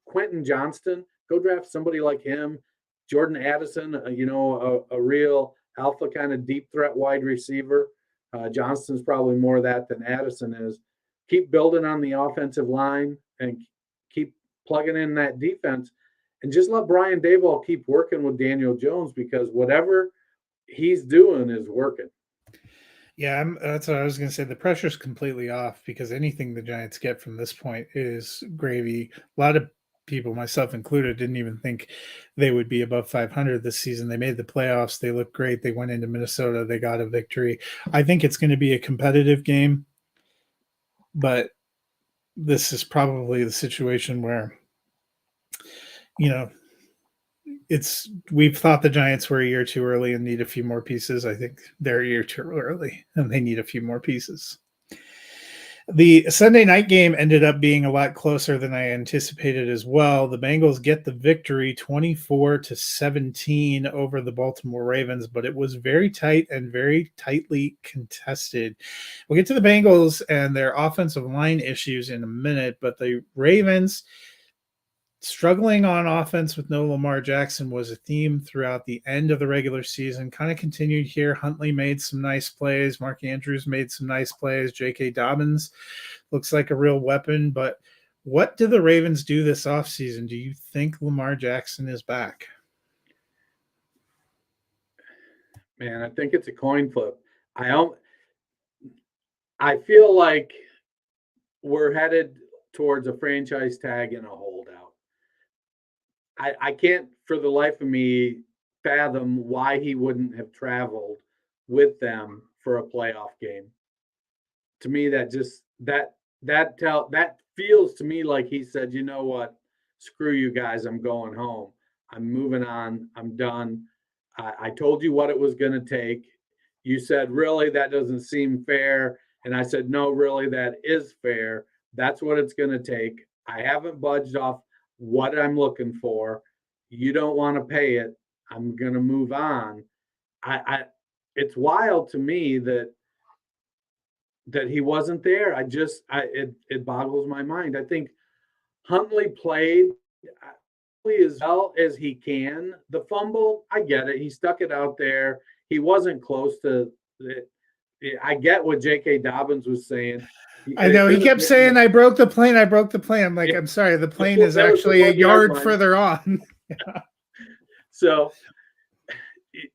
Quentin Johnston. Go draft somebody like him. Jordan Addison, a real alpha kind of deep threat wide receiver. Johnston's probably more of that than Addison is. Keep building on the offensive line and keep plugging in that defense. And just let Brian Daboll keep working with Daniel Jones because whatever he's doing is working. Yeah, that's what I was going to say. The pressure's completely off because anything the Giants get from this point is gravy. A lot of people, myself included, didn't even think they would be above 500 this season. They made the playoffs. They looked great. They went into Minnesota. They got a victory. I think it's going to be a competitive game, but this is probably the situation where, we've thought the Giants were a year too early and need a few more pieces. I think they're a year too early and they need a few more pieces. The Sunday night game ended up being a lot closer than I anticipated as well. The Bengals get the victory 24-17 over the Baltimore Ravens, but it was very tight and very tightly contested. We'll get to the Bengals and their offensive line issues in a minute, but the Ravens struggling on offense with no Lamar Jackson was a theme throughout the end of the regular season. Kind of continued here. Huntley made some nice plays. Mark Andrews made some nice plays. J.K. Dobbins looks like a real weapon. But what do the Ravens do this offseason? Do you think Lamar Jackson is back? Man, I think it's a coin flip. I feel like we're headed towards a franchise tag and a holdout. I can't for the life of me fathom why he wouldn't have traveled with them for a playoff game. To me, that feels to me like he said, you know what, screw you guys, I'm going home. I'm moving on. I'm done. I told you what it was going to take. You said, really, that doesn't seem fair. And I said, no, really, that is fair. That's what it's going to take. I haven't budged off what I'm looking for. You don't want to pay it. I'm going to move on. It's wild to me that he wasn't there. It boggles my mind. I think Huntley played as well as he can. The fumble, I get it. He stuck it out there. He wasn't close to it. I get what J.K. Dobbins was saying. I know he kept saying, "I broke the plane. I broke the plane." I'm like, I'm sorry, the plane is actually a yard further on. So,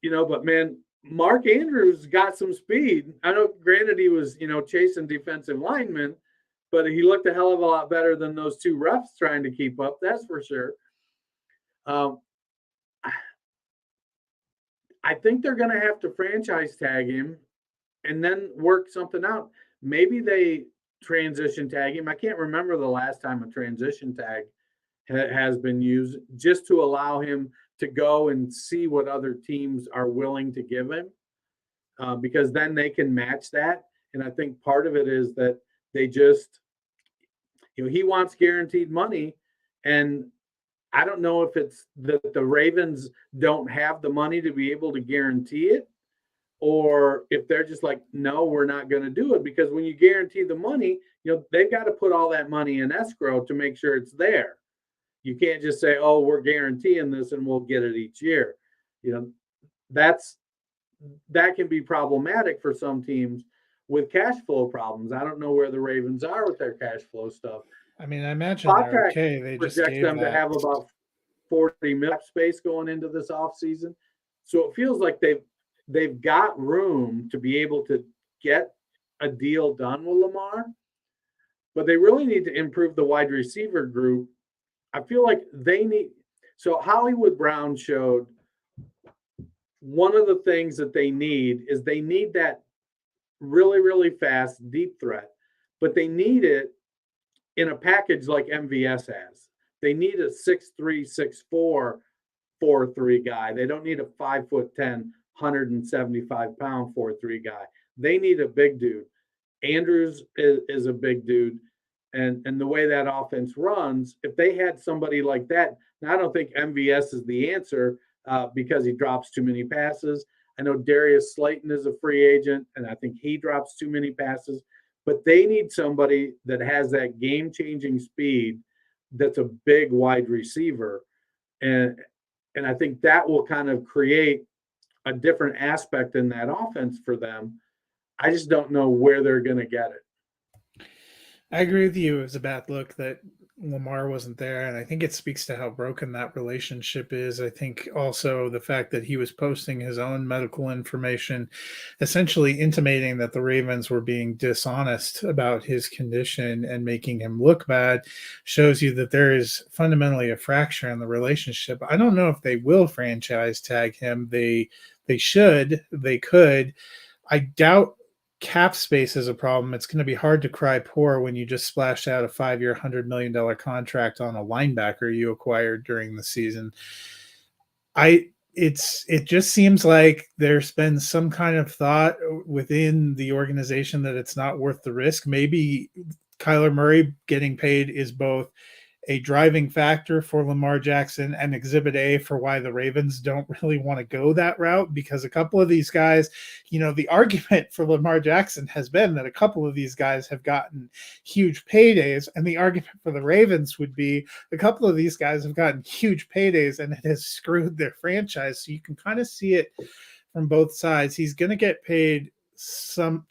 but man, Mark Andrews got some speed. I know, granted, he was chasing defensive linemen, but he looked a hell of a lot better than those two refs trying to keep up. That's for sure. I think they're going to have to franchise tag him and then work something out. Maybe they transition tag him. I can't remember the last time a transition tag has been used, just to allow him to go and see what other teams are willing to give him, because then they can match that. And I think part of it is that they just, he wants guaranteed money, and I don't know if it's that the Ravens don't have the money to be able to guarantee it, or if they're just like, no, we're not going to do it. Because when you guarantee the money, they've got to put all that money in escrow to make sure it's there. You can't just say, oh, we're guaranteeing this and we'll get it each year. That can be problematic for some teams with cash flow problems. I don't know where the Ravens are with their cash flow stuff. I mean, I imagine they're okay. They just projects them to have about $40 million space going into this offseason. So it feels like they've got room to be able to get a deal done with Lamar, but they really need to improve the wide receiver group. I feel like they need. So Hollywood Brown showed one of the things that they need is they need that really, really fast deep threat, but they need it in a package like MVS has. They need a 6'3", 6'4", 4'3" guy. They don't need a 5'10", 175-pound 4'3" guy. They need a big dude. Andrews is a big dude. And the way that offense runs, if they had somebody like that, now I don't think MVS is the answer because he drops too many passes. I know Darius Slayton is a free agent, and I think he drops too many passes. But they need somebody that has that game-changing speed that's a big wide receiver. And I think that will kind of create a different aspect in that offense for them. I just don't know where they're going to get it. I agree with you. It was a bad look that Lamar wasn't there, and I think it speaks to how broken that relationship is. I think also the fact that he was posting his own medical information, essentially intimating that the Ravens were being dishonest about his condition and making him look bad, shows you that there is fundamentally a fracture in the relationship. I don't know if they will franchise tag him. They should. They could. I doubt cap space is a problem. It's going to be hard to cry poor when you just splashed out a 5-year, $100 million contract on a linebacker you acquired during the season. It just seems like there's been some kind of thought within the organization that it's not worth the risk. Maybe Kyler Murray getting paid is both a driving factor for Lamar Jackson and exhibit A for why the Ravens don't really want to go that route, because a couple of these guys, the argument for Lamar Jackson has been that a couple of these guys have gotten huge paydays, and the argument for the Ravens would be a couple of these guys have gotten huge paydays and it has screwed their franchise. So you can kind of see it from both sides. He's going to get paid from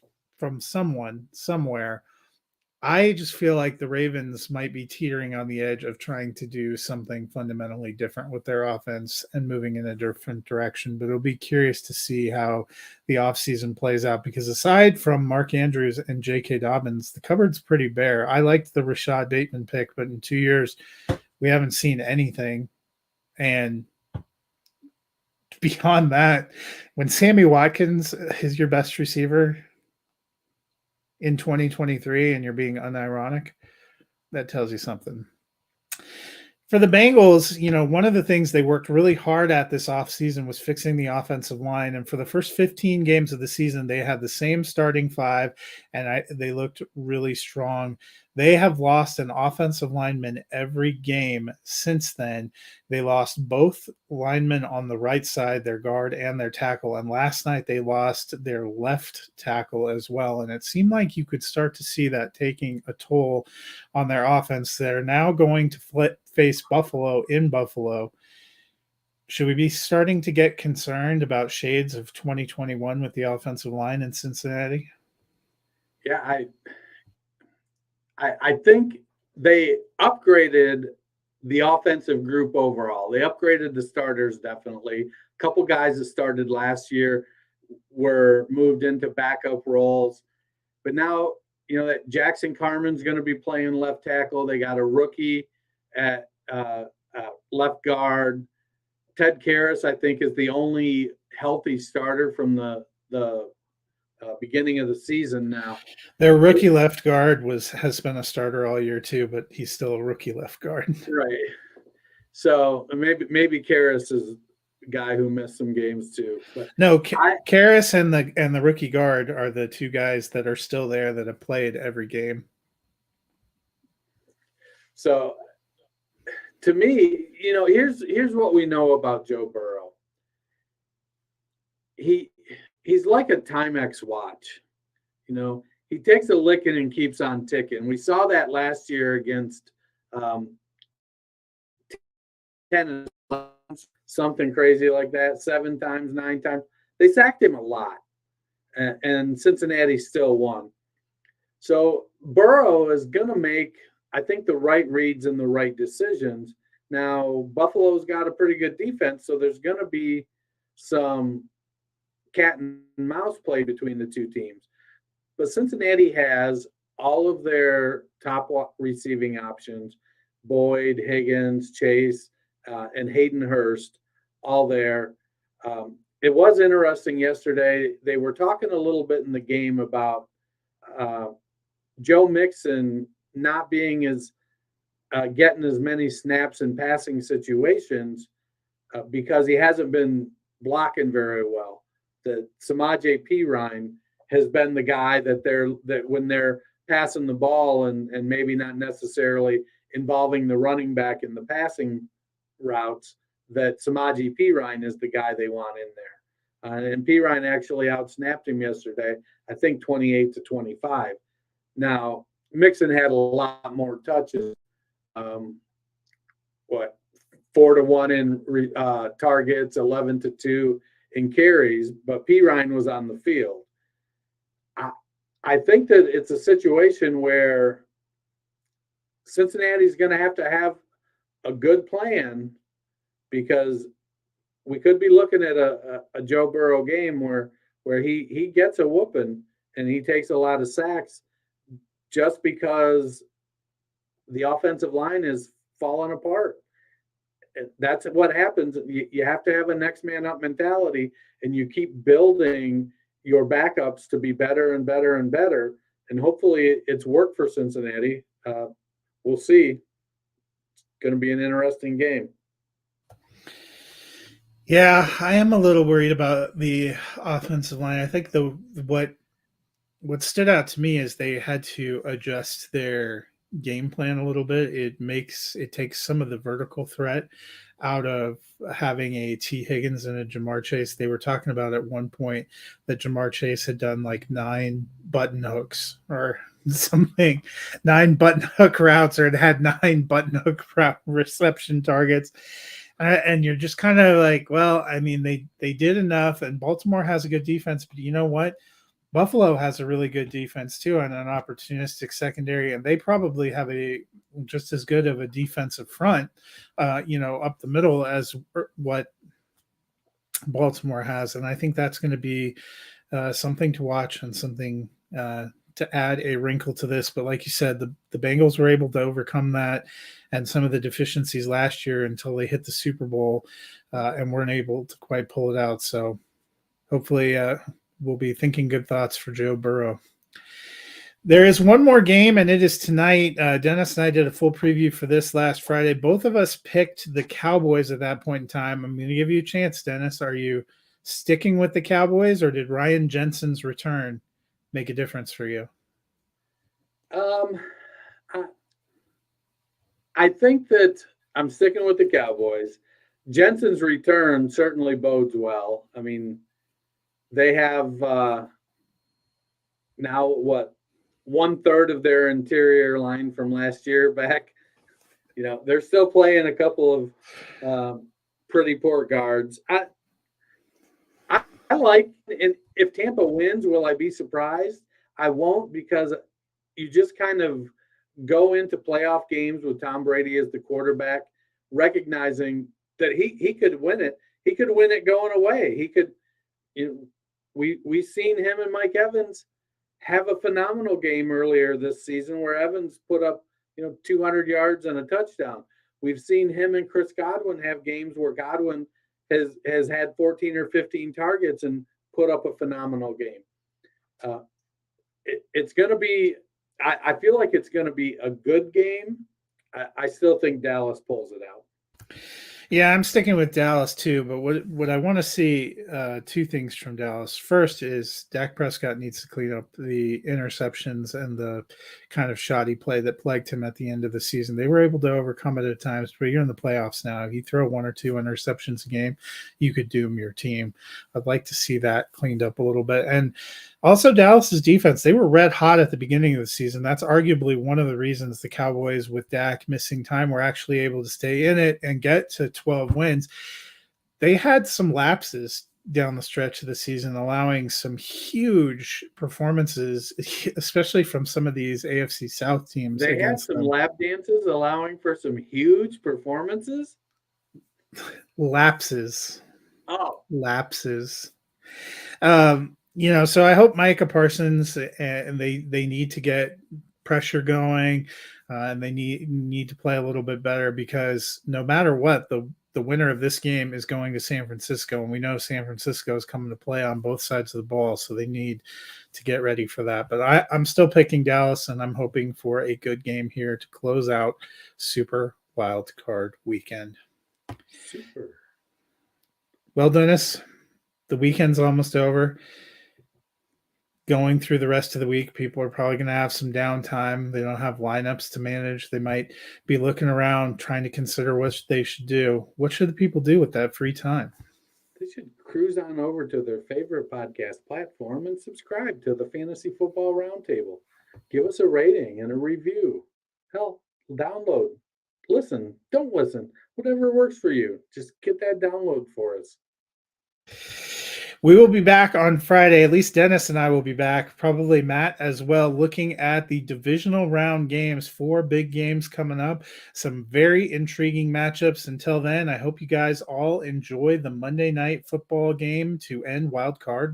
someone somewhere. I just feel like the Ravens might be teetering on the edge of trying to do something fundamentally different with their offense and moving in a different direction. But it'll be curious to see how the offseason plays out, because aside from Mark Andrews and J.K. Dobbins, the cupboard's pretty bare. I liked the Rashad Bateman pick, but in 2 years, we haven't seen anything. And beyond that, when Sammy Watkins is your best receiver in 2023 and you're being unironic, that tells you something. For the Bengals, one of the things they worked really hard at this offseason was fixing the offensive line. And for the first 15 games of the season, they had the same starting five, and they looked really strong. They have lost an offensive lineman every game since then. They lost both linemen on the right side, their guard and their tackle. And last night they lost their left tackle as well. And it seemed like you could start to see that taking a toll on their offense. They're now going to face Buffalo in Buffalo. Should we be starting to get concerned about shades of 2021 with the offensive line in Cincinnati? Yeah, I think they upgraded the offensive group overall. They upgraded the starters definitely. A couple guys that started last year were moved into backup roles, but now that Jackson Carman's going to be playing left tackle. They got a rookie at left guard. Ted Karras, I think, is the only healthy starter from the beginning of the season now. Their rookie left guard has been a starter all year too, but he's still a rookie left guard. Right. So maybe Karras is a guy who missed some games too. But no, Karras and the rookie guard are the two guys that are still there that have played every game. So to me, here's what we know about Joe Burrow. He's like a Timex watch. He takes a licking and keeps on ticking. We saw that last year against 10, something crazy like that, 7 times, 9 times. They sacked him a lot, and Cincinnati still won. So Burrow is going to make, I think, the right reads and the right decisions. Now, Buffalo's got a pretty good defense, so there's going to be some cat and mouse play between the two teams. But Cincinnati has all of their top receiving options, Boyd, Higgins, Chase, and Hayden Hurst, all there. It was interesting yesterday. They were talking a little bit in the game about Joe Mixon not being getting as many snaps in passing situations because he hasn't been blocking very well. That Samaje Perine has been the guy that when they're passing the ball and maybe not necessarily involving the running back in the passing routes, that Samaje Perine is the guy they want in there. And Perine actually outsnapped him yesterday, I think 28-25. Now, Mixon had a lot more touches. 4-1 in targets, 11-2 in carries, but Perine was on the field. I think that it's a situation where Cincinnati's going to have a good plan, because we could be looking at a Joe Burrow game where he gets a whooping and he takes a lot of sacks just because the offensive line is falling apart. That's what happens. You have to have a next man up mentality, and you keep building your backups to be better and better and better. And hopefully it's worked for Cincinnati. We'll see. It's going to be an interesting game. Yeah, I am a little worried about the offensive line. I think what stood out to me is they had to adjust their game plan a little bit. It takes some of the vertical threat out of having a T. Higgins and a Jamar Chase. They were talking about at one point that Jamar Chase had done like 9 button hooks or something, 9 button hook routes, or it had 9 button hook reception targets. And you're just kind of like, well, I mean, they did enough, and Baltimore has a good defense, but you know what? Buffalo has a really good defense too, and an opportunistic secondary, and they probably have just as good of a defensive front, up the middle as what Baltimore has. And I think that's going to be something to watch and something to add a wrinkle to this. But like you said, the Bengals were able to overcome that and some of the deficiencies last year until they hit the Super Bowl and weren't able to quite pull it out. So hopefully we'll be thinking good thoughts for Joe Burrow. There is one more game, and it is tonight. Dennis and I did a full preview for this last Friday. Both of us picked the Cowboys at that point in time. I'm going to give you a chance, Dennis. Are you sticking with the Cowboys, or did Ryan Jensen's return make a difference for you? I think that I'm sticking with the Cowboys. Jensen's return certainly bodes well. I mean, they have now what 1/3 of their interior line from last year back. They're still playing a couple of pretty poor guards. I like, and if Tampa wins, will I be surprised? I won't, because you just kind of go into playoff games with Tom Brady as the quarterback, recognizing that he could win it. He could win it going away. He could. We've seen him and Mike Evans have a phenomenal game earlier this season where Evans put up 200 yards and a touchdown. We've seen him and Chris Godwin have games where Godwin has had 14 or 15 targets and put up a phenomenal game. It's going to be. I feel like it's going to be a good game. I still think Dallas pulls it out. Yeah, I'm sticking with Dallas too. But what I want to see, two things from Dallas. First is Dak Prescott needs to clean up the interceptions and the kind of shoddy play that plagued him at the end of the season. They were able to overcome it at times, but you're in the playoffs now. If you throw 1 or 2 interceptions a game, you could doom your team. I'd like to see that cleaned up a little bit. And also, Dallas's defense, they were red hot at the beginning of the season. That's arguably one of the reasons the Cowboys, with Dak missing time, were actually able to stay in it and get to 12 wins. They had some lapses down the stretch of the season, allowing some huge performances, especially from some of these AFC South teams. They had some lap dances allowing for some huge performances. Lapses. Oh, lapses. So I hope Micah Parsons, and they need to get pressure going, and they need to play a little bit better, because no matter what, the winner of this game is going to San Francisco, and we know San Francisco is coming to play on both sides of the ball, so they need to get ready for that. But I'm still picking Dallas, and I'm hoping for a good game here to close out Super Wild Card Weekend. Super. Well, Dennis, the weekend's almost over. Going through the rest of the week, people are probably going to have some downtime. They don't have lineups to manage. They might be looking around trying to consider what they should do. What should the people do with that free time? They should cruise on over to their favorite podcast platform and subscribe to the Fantasy Football Roundtable. Give us a rating and a review. Hell, download. Listen. Don't listen. Whatever works for you. Just get that download for us. We will be back on Friday. At least Dennis and I will be back, probably Matt as well, looking at the divisional round games. 4 big games coming up. Some very intriguing matchups. Until then, I hope you guys all enjoy the Monday night football game to end Wild Card